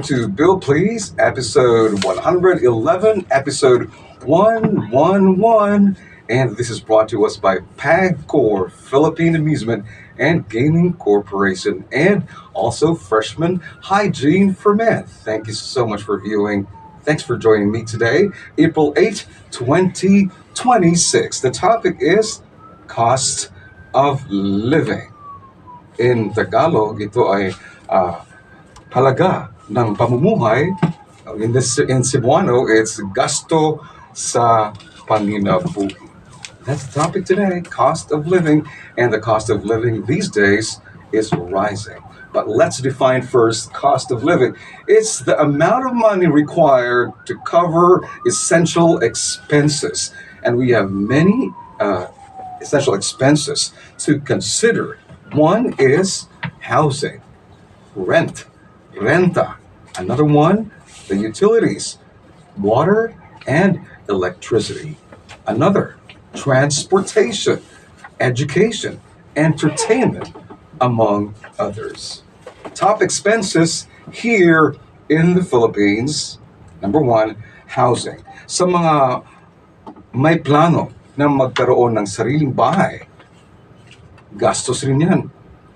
to Bill Please, episode 111, episode 111. And this is brought to us by PAGCOR, Philippine Amusement and Gaming Corporation, and also Freshman Hygiene for Men. Thank you so much for viewing. Thanks for joining me today, April 8, 2026. The topic is cost of living. In Tagalog, ito ay halaga ng pamumuhay. In Cebuano, it's gasto sa panginabuhi. That's the topic today, cost of living. And the cost of living these days is rising. But let's define first cost of living. It's the amount of money required to cover essential expenses. And we have many essential expenses to consider. One is housing, renta. Another one, the utilities, water and electricity. Another, transportation, education, entertainment, among others. Top expenses here in the Philippines. Number one, housing. Sa mga may plano na magkaroon ng sariling bahay, gastos rin yan.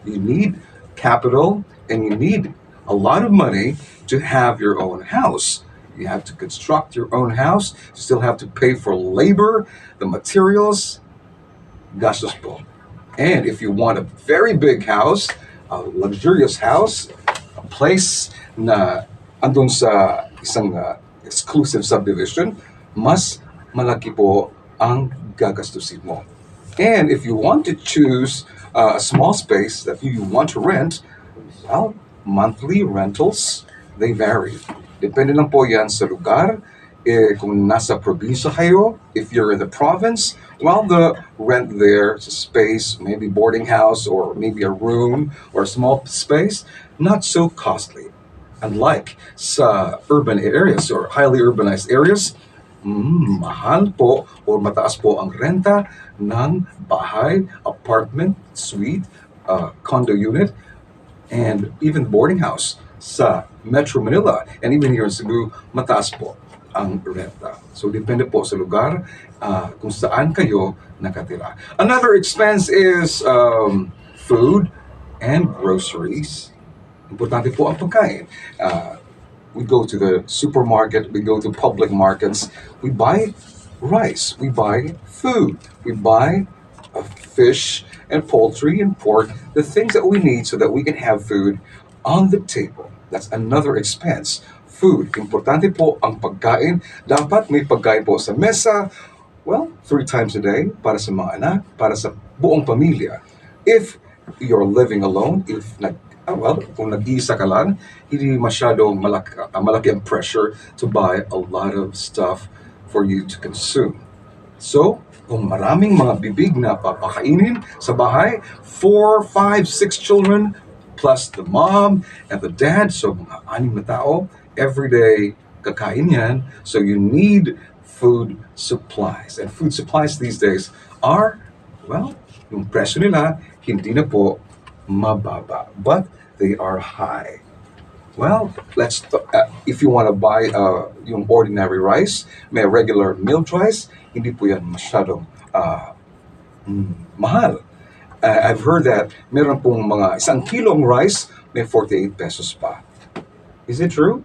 You need capital and you need a lot of money to have your own house. You have to construct your own house. You still have to pay for labor, the materials, gastos po. And if you want a very big house, a luxurious house, a place na andun sa isang exclusive subdivision, mas malaki po ang gagastusin mo. And if you want to choose a small space that you want to rent, well, monthly rentals, they vary. Depende lang po yan sa lugar. Kung nasa probinsya kayo, if you're in the province, well, the rent there, space, maybe boarding house or maybe a room or a small space, not so costly. Unlike sa urban areas or highly urbanized areas, mahal po o mataas po ang renta ng bahay, apartment, suite, condo unit, and even boarding house sa Metro Manila. And even here in Cebu, mataas po ang renta. So depende po sa lugar kung saan kayo nakatira. Another expense is food and groceries. Importante po ang pagkain. We go to the supermarket, we go to public markets, we buy rice, we buy food, we buy fish and poultry and pork, the things that we need so that we can have food on the table. That's another expense. Food. Importante po ang pagkain. Dapat may pagkain po sa mesa, well, 3 times a day para sa mga anak, para sa buong pamilya. If you're living alone, kung nag-iisa ka lang, hindi masyadong malaki ang pressure to buy a lot of stuff for you to consume. So, kung maraming mga bibig na papakainin sa bahay, 4, 5, 6 children, plus the mom and the dad, so mga 6 na tao, everyday kakain yan. So you need food supplies. And food supplies these days are, well, yung presyo nila, hindi na po mababa, but they are high. Well, if you want to buy yung ordinary rice, may regular milled rice, hindi po yan masyadong mahal. I've heard that meron pong mga 1 kilong rice, may 48 pesos pa. Is it true?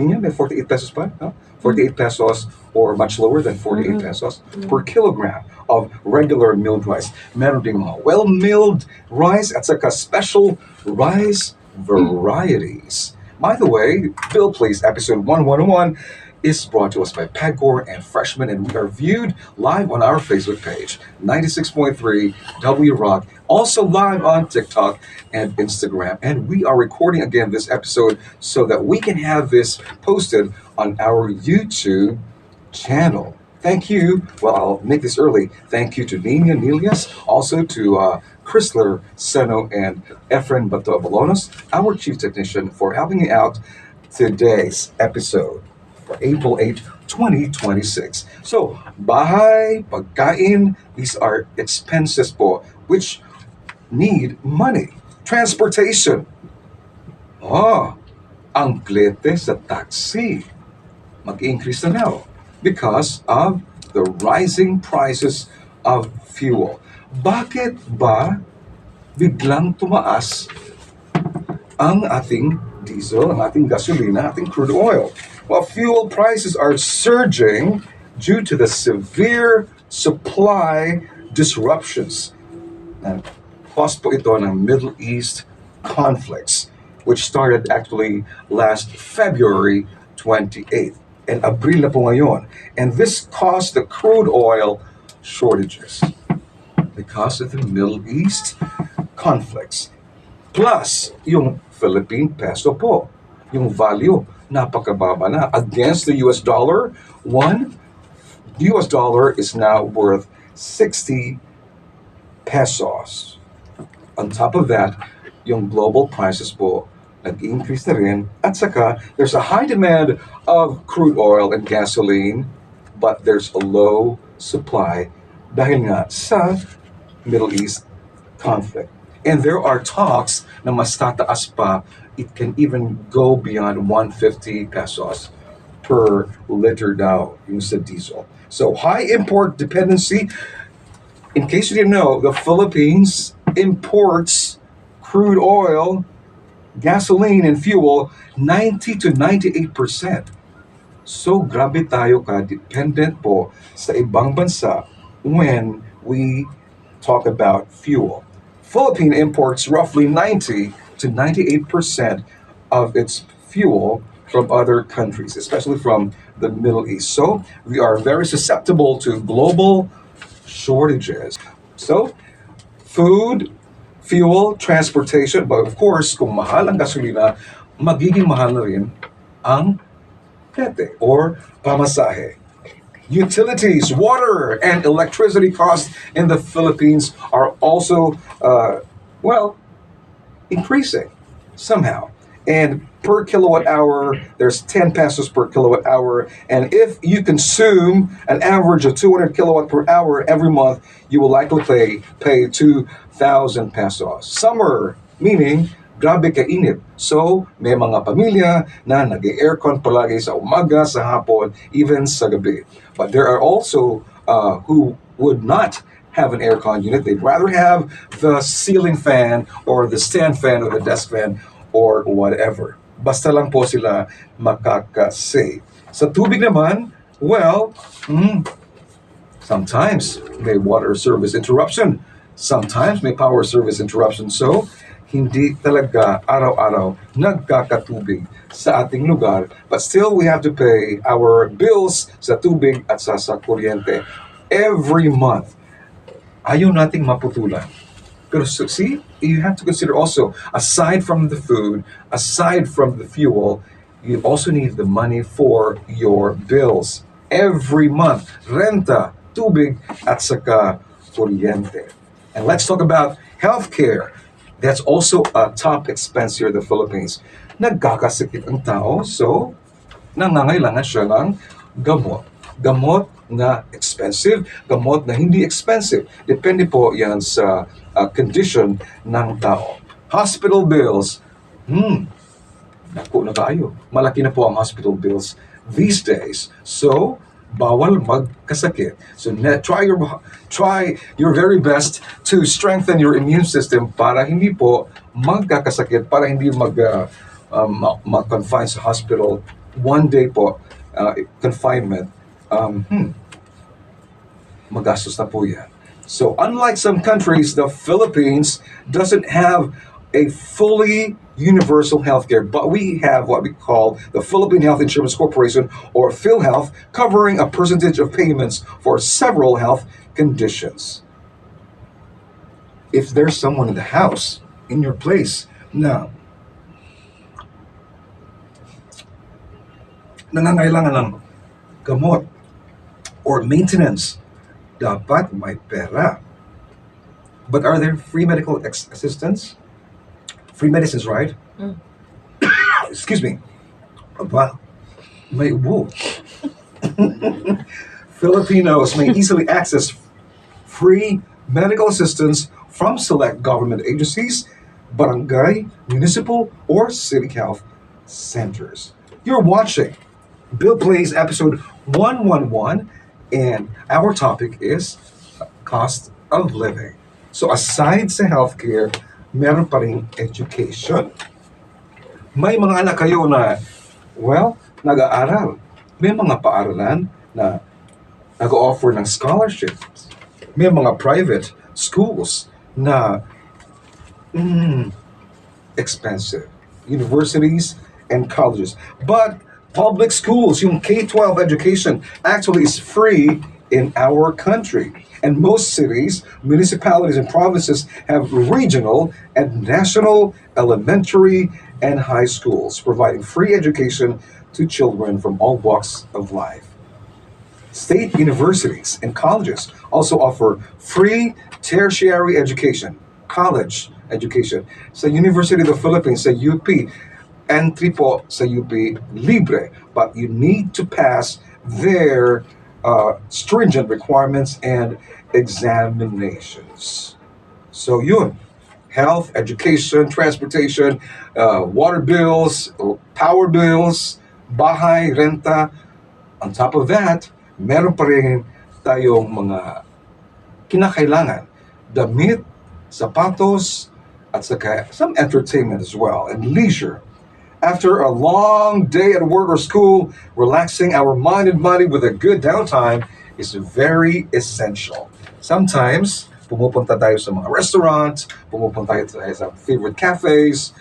May 48 pesos pa? No? 48 pesos or much lower than 48 pesos per kilogram of regular milled rice. Meron ding mga well-milled rice at saka special rice varieties. By the way, Bill Please, episode 111 is brought to us by PAGCOR and Freshman, and we are viewed live on our Facebook page, 96.3 W Rock, also live on TikTok and Instagram. And we are recording again this episode so that we can have this posted on our YouTube channel. Thank you. Well, I'll make this early. Thank you to Nina Nilias, also to Chrysler Seno and Efren Bato Abalonos, our chief technician, for helping me out today's episode for April 8, 2026. So, bahay, pagkain, these are expenses po which need money. Transportation. Ang plete sa taxi mag-increase na now because of the rising prices of fuel. Bakit ba biglang tumaas ang ating diesel, ang ating gasolina, ating crude oil? Well, fuel prices are surging due to the severe supply disruptions. And cause po ito ng Middle East conflicts, which started actually last February 28th. And Abril na po ngayon. And this caused the crude oil shortages because of the Middle East conflicts. Plus, yung Philippine peso po, yung value, napakababa na. Against the US dollar, one US dollar is now worth 60 pesos. On top of that, yung global prices po, nag-increase na rin. At saka, there's a high demand of crude oil and gasoline, but there's a low supply dahil nga sa Middle East conflict. And there are talks na mas tataas pa. It can even go beyond 150 pesos per liter daw yung sa diesel. So high import dependency. In case you didn't know, the Philippines imports crude oil, gasoline, and fuel 90 to 98%. So grabe tayo ka-dependent po sa ibang bansa when we talk about fuel. Philippine imports roughly 90 to 98% of its fuel from other countries, especially from the Middle East. So we are very susceptible to global shortages. So food, fuel, transportation, but of course, kung mahal ang gasolina, magiging mahal na rin ang plete or pamasahe. Utilities, water, and electricity costs in the Philippines are also, well, increasing somehow. And per kilowatt hour, there's 10 pesos per kilowatt hour. And if you consume an average of 200 kilowatt per hour every month, you will likely pay 2,000 pesos. Summer, meaning grabe kainit. So, may mga pamilya na nag-aircon palagi sa umaga, sa hapon, even sa gabi. But there are also who would not have an aircon unit. They'd rather have the ceiling fan or the stand fan or the desk fan or whatever. Basta lang po sila makakasave. Sa tubig naman, well, sometimes may water service interruption. Sometimes may power service interruption. So, hindi talaga araw-araw nagkakatubig sa ating lugar. But still, we have to pay our bills sa tubig at sa kuryente every month. Ayaw nating maputulan. Pero see, you have to consider also, aside from the food, aside from the fuel, you also need the money for your bills. Every month, renta, tubig, at saka kuryente. And let's talk about healthcare. That's also a top expense here in the Philippines. Nagkakasakit ang tao, so nangangailangan siya ng gamot. Gamot na expensive, gamot na hindi expensive. Depende po yan sa condition ng tao. Hospital bills, naku na tayo. Malaki na po ang hospital bills these days. So, bawal magkasakit. So try your very best to strengthen your immune system para hindi po magkakasakit, para hindi mag-confine sa hospital. One day po, confinement, magastos na po yan. So unlike some countries, the Philippines doesn't have a fully universal healthcare, but we have what we call the Philippine Health Insurance Corporation, or PhilHealth, covering a percentage of payments for several health conditions. If there's someone in the house, in your place, na nangangailangan ng gamot or maintenance, dapat may pera. But are there free medical assistance? Free medicines, right? Excuse me. Aba, may ubo. Filipinos may easily access free medical assistance from select government agencies, barangay, municipal, or city health centers. You're watching Bill Plays episode 111, and our topic is cost of living. So aside sa healthcare, meron pa rin education. May mga anak kayo na, well, nag-aaral. May mga paaralan na nag-offer ng scholarships. May mga private schools na expensive. Universities and colleges. But public schools, yung K-12 education, actually is free in our country. And most cities, municipalities, and provinces have regional and national elementary and high schools providing free education to children from all walks of life. State universities and colleges also offer free tertiary education, college education. Sa University of the Philippines, sa UP, entry po sa UP, libre. But you need to pass their stringent requirements and examinations. So yun, health, education, transportation, water bills, power bills, bahay, renta. On top of that, meron pa rin tayong mga kinakailangan. Damit, sapatos, at saka some entertainment as well, and leisure. After a long day at work or school, relaxing our mind and body with a good downtime is very essential. Sometimes, pumupunta tayo sa mga restaurants, pumupunta tayo sa favorite cafes,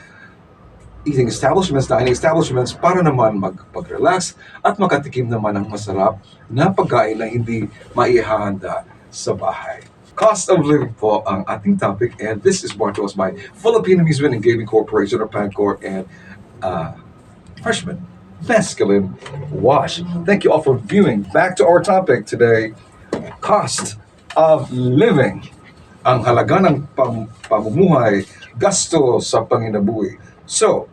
eating establishments, dining establishments, para naman magpag-relax at makatikim naman ng masarap na pagkain na hindi maihahanda sa bahay. Cost of living po ang ating topic, and this is brought to us by Philippine Amusement and Gaming Corporation or PANCOR and freshman masculine wash. Thank you all for viewing. Back to our topic today, cost of living. Ang halaga ng pamumuhay, gasto sa panginabuhi. So,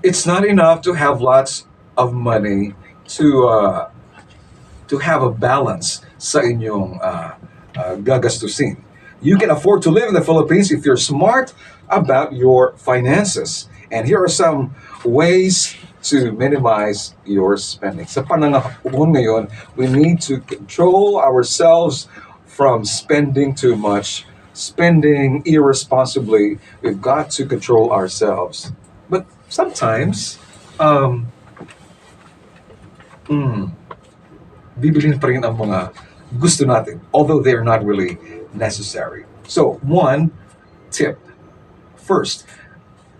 it's not enough to have lots of money to have a balance sa inyong gagastusin. You can afford to live in the Philippines if you're smart about your finances. And here are some ways to minimize your spending. Sa panahon ngayon, we need to control ourselves from spending too much, spending irresponsibly. We've got to control ourselves. But sometimes, bibilin pa rin ang mga gusto natin, although they're not really necessary. So, one tip. First,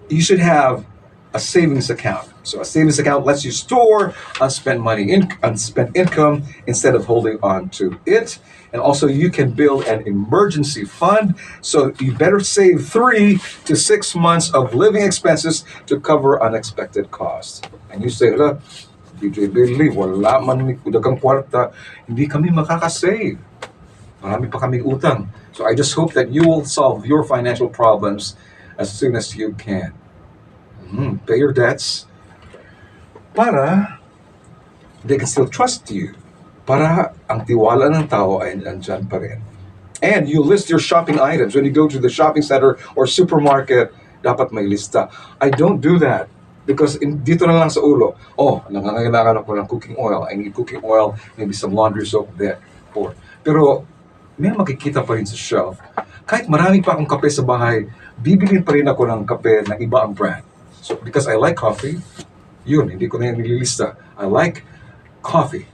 you should have a savings account. So a savings account lets you store unspent money, unspent income instead of holding on to it. And also you can build an emergency fund. So you better save 3 to 6 months of living expenses to cover unexpected costs. And you say, "Hala, DJ Billy, wala man ni dagang kwarta, hindi kami makakasave. Marami pa kaming utang." So I just hope that you will solve your financial problems as soon as you can. Pay your debts para they can still trust you. Para ang tiwala ng tao ay nandyan pa rin. And you list your shopping items. When you go to the shopping center or supermarket, dapat may lista. I don't do that because dito na lang sa ulo, nangangailangan ako ng cooking oil. I need cooking oil, maybe some laundry soap there. Pero may makikita pa rin sa shelf. Kahit marami pa akong kape sa bahay, bibilin pa rin ako ng kape na iba ang brand. So, because I like coffee, yun, hindi ko na yung nililista. I like coffee,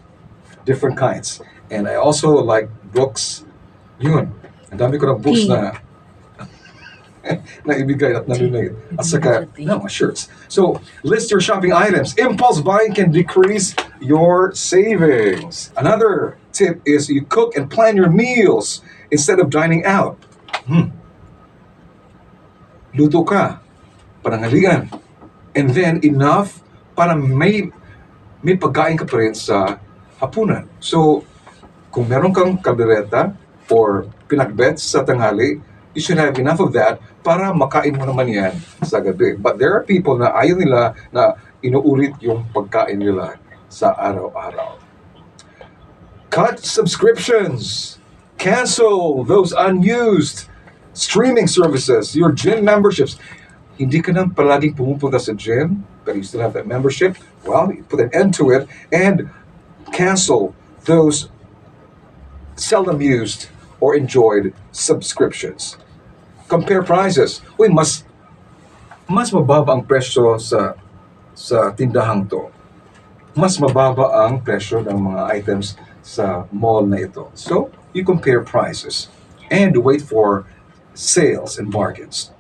different kinds. And I also like books. Yun, ang dami ko ng books na naibigay at nalunay. At saka, no, shirts. So, list your shopping items. Impulse buying can decrease your savings. Another tip is you cook and plan your meals instead of dining out. Luto ka, panangalian, and then enough para may pagkain ka pa rin sa hapunan. So, kung meron kang kaldereta or pinakbet sa tanghali, you should have enough of that para makain mo naman yan sa gabi. But there are people na ayaw nila na inuulit yung pagkain nila sa araw-araw. Cut subscriptions. Cancel those unused streaming services, your gym memberships. Hindi ka nang palaging pumupunta sa gym, but you still have that membership. Well, you put an end to it and cancel those seldom used or enjoyed subscriptions. Compare prices. Uy, mas mababa ang presyo sa tindahang to. Mas mababa ang presyo ng mga items sa mall na ito. So, you compare prices and wait for sales and bargains.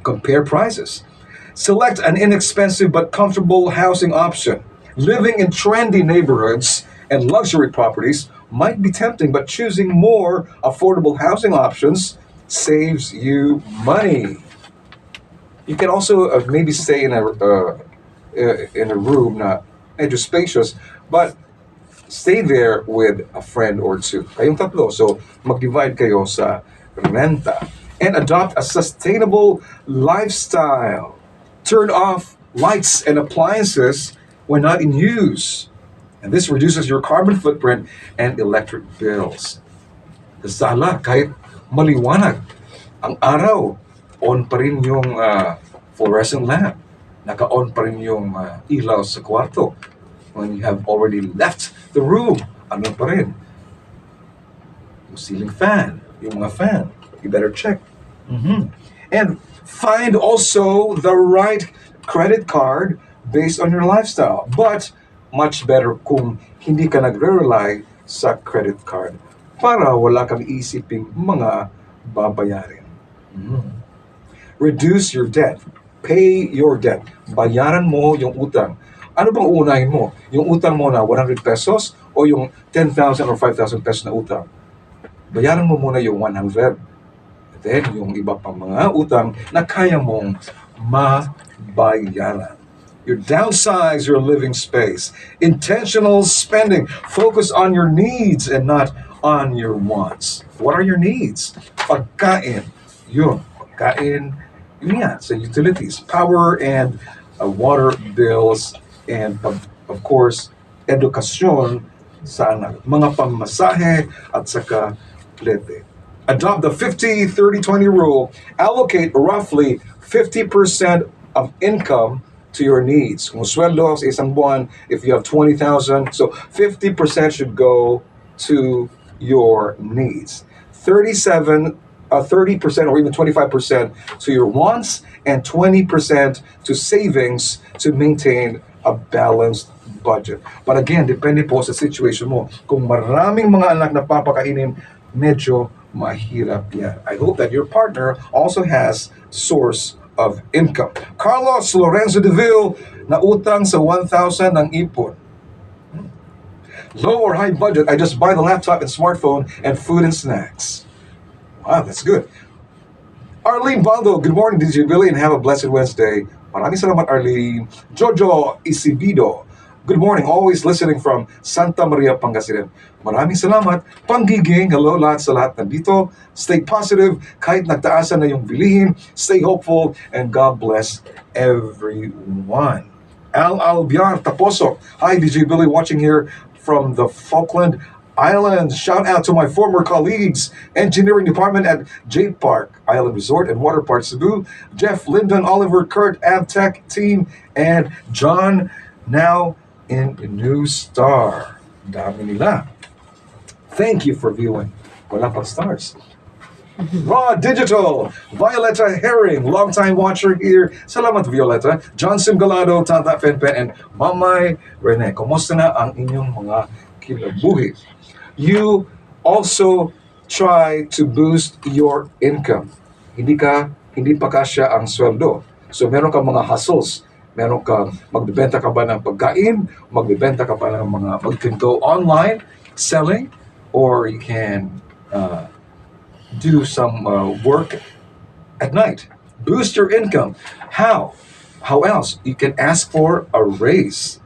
Compare prices. Select an inexpensive but comfortable housing option. Living in trendy neighborhoods and luxury properties might be tempting, but choosing more affordable housing options saves you money. You can also maybe stay in a room na medyo spacious, but stay there with a friend or two. Kayong tatlo. So, mag-divide kayo sa renta and adopt a sustainable lifestyle. Turn off lights and appliances when not in use. And this reduces your carbon footprint and electric bills. Sa sala, kahit maliwanag ang araw, on pa rin yung fluorescent lamp. Naka-on pa rin yung ilaw sa kwarto. When you have already left the room, ano pa rin? Yung ceiling fan, yung mga fan. You better check. And find also the right credit card based on your lifestyle. But much better kung hindi ka nagre-rely sa credit card para wala kang isiping mga babayarin. Reduce your debt. Pay your debt. Bayaran mo yung utang. Ano bang uunahin mo? Yung utang mo na 100 pesos o yung 10,000 or 5,000 pesos na utang? Bayaran mo muna yung 100. Then, yung iba pang mga utang na kaya mong mabayaran. You downsize your living space. Intentional spending. Focus on your needs and not on your wants. What are your needs? Pagkain. Yun. Pagkain. Yun yan. Sa utilities. Power and water bills. And of course, edukasyon sa anak. Mga pamasahe at saka lete. Adopt the 50-30-20 rule. Allocate roughly 50% of income to your needs. Kung sweldo sa isang buwan, if you have 20,000, so 50% should go to your needs. 30% or even 25% to your wants, and 20% to savings to maintain a balanced budget. But again, depende po sa situation mo. Kung maraming mga anak na papakainin, medyo mahirap yan. I hope that your partner also has source of income. Carlos Lorenzo Deville na utang sa 1,000 ng ipon. Low or high budget, I just buy the laptop and smartphone and food and snacks. Wow, that's good. Arlene Bando, good morning, DJ Billy, and have a blessed Wednesday. Maraming salamat, Arlene. Jojo Isibido, good morning, always listening from Santa Maria, Pangasinan. Maraming salamat. Panggiging, hello lahat sa lahat nandito. Stay positive, kahit nagtaasan na yung bilihin. Stay hopeful, and God bless everyone. Al Albiar Taposo, hi DJ Billy, watching here from the Falkland Islands. Shout out to my former colleagues, engineering department at J Park Island Resort and Water Park Cebu, Jeff, Lyndon, Oliver, Kurt, Avtech team, and John, now in New Star. Dami nila. Thank you for viewing. Wala pang stars. Raw Digital, Violetta Herring, longtime watcher here. Salamat, Violetta. Johnson Galado, Tata Penpen, and Mamay Rene. Kumusta na ang inyong mga kinabuhi? You also try to boost your income. Hindi pa kasya ang sweldo. So meron kang mga hustles. Meron kang magbebenta ka ba ng pagkain, magbebenta ka ba ng mga, you can go online selling, or you can do some work at night. Boost your income. How? How else? You can ask for a raise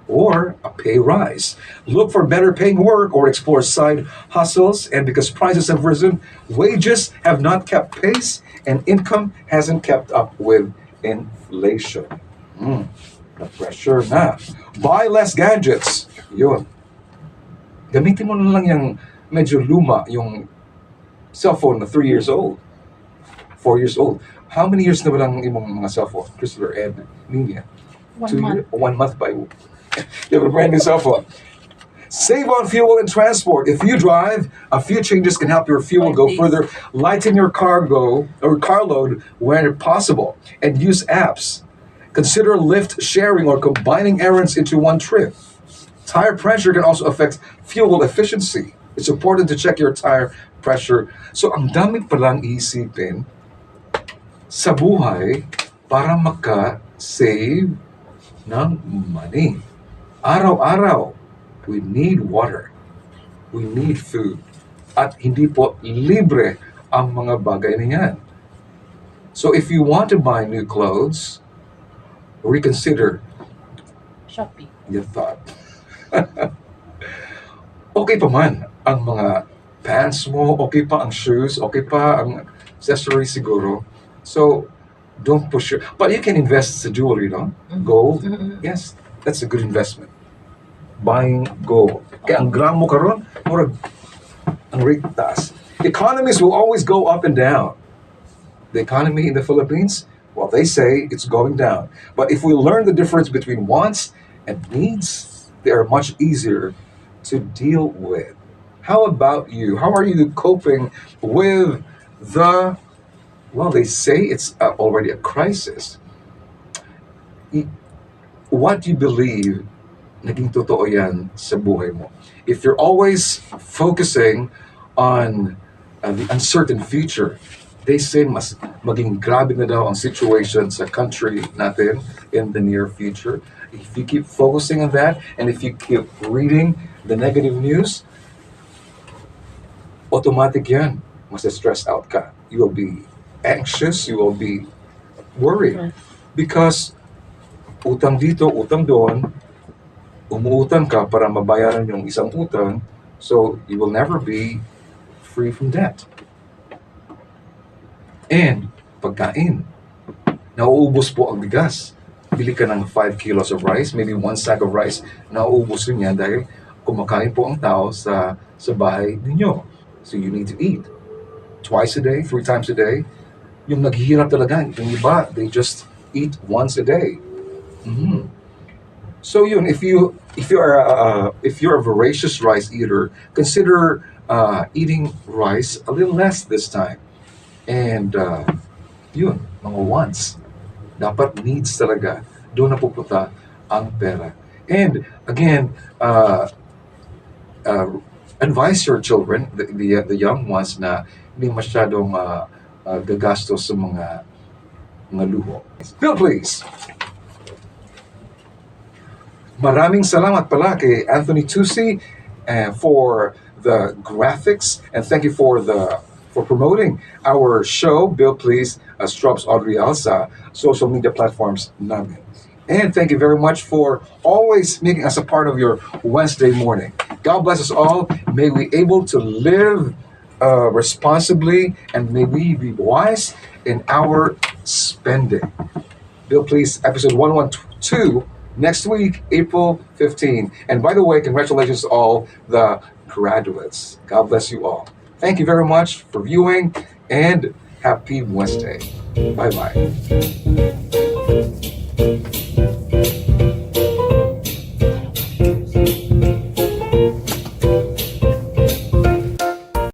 or a pay rise. Look for better paying work or explore side hustles. And because prices have risen, wages have not kept pace and income hasn't kept up with inflation. The pressure na. Buy less gadgets. Yun. Gamitin mo na lang yung medyo luma, yung cellphone na 3 years old. 4 years old. How many years na ba lang imong mga cellphone, Christopher and Nina? 1 month. 1 month by you have a brand new cell phone. Save on fuel and transport. If you drive, a few changes can help your fuel go 5 days. further. Lighten your cargo or carload when possible, and use apps. Consider lift sharing or combining errands into one trip. Tire pressure can also affect fuel efficiency. It's important to check your tire pressure. So ang dami palang isipin sa buhay para maka-save ng money. Araw-araw, we need water. We need food. At hindi po libre ang mga bagay na yan. So if you want to buy new clothes, reconsider Shopee. your thought. Okay pa man ang mga pants mo, okay pa ang shoes, okay pa ang accessories siguro. So, don't push your... But you can invest sa jewelry, no? Gold. Yes, that's a good investment. Buying gold. Kaya ang gram mo karon, murag ang rate taas. Economies will always go up and down. The economy in the Philippines, well, they say it's going down. But if we learn the difference between wants and needs, they are much easier to deal with. How about you? How are you coping with the, well, they say it's already a crisis. What do you believe naging totoo yan sa buhay mo? If you're always focusing on the uncertain future, they say mas maging grabe na daw ang situation sa country natin in the near future. If you keep focusing on that, and if you keep reading the negative news, automatic yan. Mas stress out ka. You will be anxious, you will be worried. Because utang dito, utang doon, umuutang ka para mabayaran yung isang utang, so you will never be free from debt. And pagkain, nauubos po ang bigas. Bili ka ng 5 kilos of rice, maybe 1 sack of rice, nauubos rin yan dahil kumakain po ang tao sa bahay ninyo. So you need to eat. Twice a day, 3 times a day. Yung naghihirap talaga, yung iba, they just eat once a day. So yun, if you're a voracious rice eater, consider eating rice a little less this time. And yun, mga wants. Dapat needs talaga. Doon na pupunta ang pera. And again, advise your children, the young ones, na hindi masyadong gagastos sa mga luho. Bill, please. Maraming salamat pala kay Anthony Tusi for the graphics, and thank you for promoting our show, Bill Please, Strubs Audriel sa social media platforms namin. And thank you very much for always making us a part of your Wednesday morning. God bless us all. May we able to live responsibly, and may we be wise in our spending. Bill Please, episode 112, next week, April 15. And by the way, congratulations to all the graduates. God bless you all. Thank you very much for viewing, and happy Wednesday. Bye-bye.